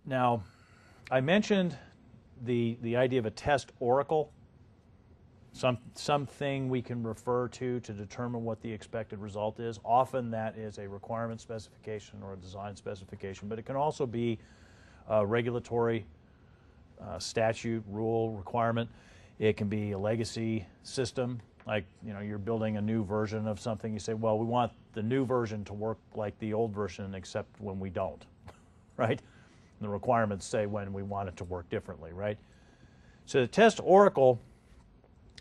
Now, I mentioned the idea of a test oracle, something we can refer to determine what the expected result is. Often that is a requirement specification or a design specification, but it can also be a regulatory statute, rule, requirement. It can be a legacy system, like you're building a new version of something. You say, well, we want the new version to work like the old version, except when we don't, right? And the requirements say when we want it to work differently, right? So the test oracle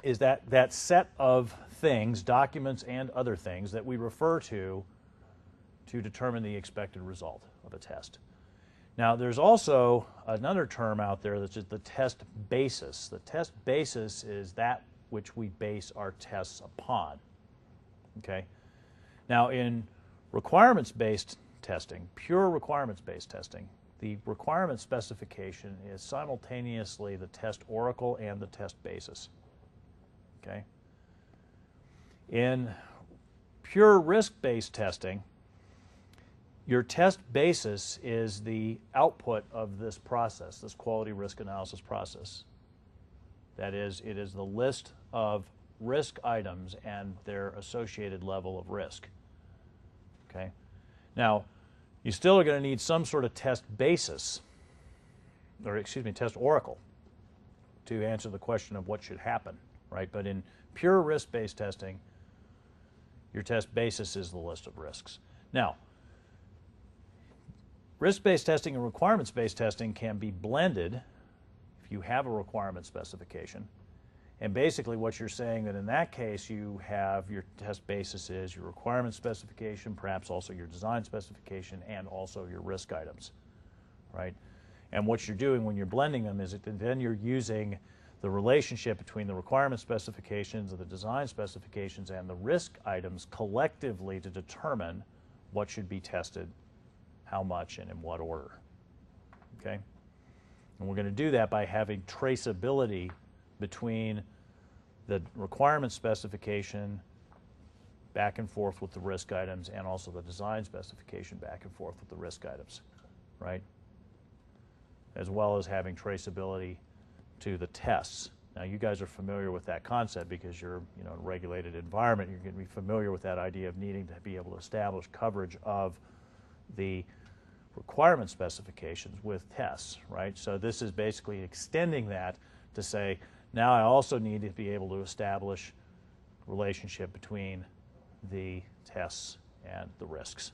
is that set of things, documents and other things, that we refer to determine the expected result of a test. Now, there's also another term out there that's just the test basis. The test basis is that which we base our tests upon. Okay? Now, in requirements-based testing, pure requirements-based testing, the requirement specification is simultaneously the test oracle and the test basis. Okay? In pure risk-based testing, your test basis is the output of this process, this quality risk analysis process. That is, it is the list of risk items and their associated level of risk. Okay? Now, you still are going to need some sort of test basis, or excuse me, test oracle, to answer the question of what should happen, right? But in pure risk-based testing, your test basis is the list of risks. Now, risk-based testing and requirements-based testing can be blended if you have a requirement specification. And basically what you're saying that in that case you have your test basis is your requirement specification, perhaps also your design specification, and also your risk items, right? And what you're doing when you're blending them is that then you're using the relationship between the requirement specifications, the design specifications, and the risk items collectively to determine what should be tested, how much, and in what order. Okay? And we're going to do that by having traceability between the requirement specification back and forth with the risk items and also the design specification back and forth with the risk items, right? As well as having traceability to the tests. Now, you guys are familiar with that concept because you're in a regulated environment. You're going to be familiar with that idea of needing to be able to establish coverage of the requirement specifications with tests, right? So this is basically extending that to say, now I also need to be able to establish relationship between the tests and the risks.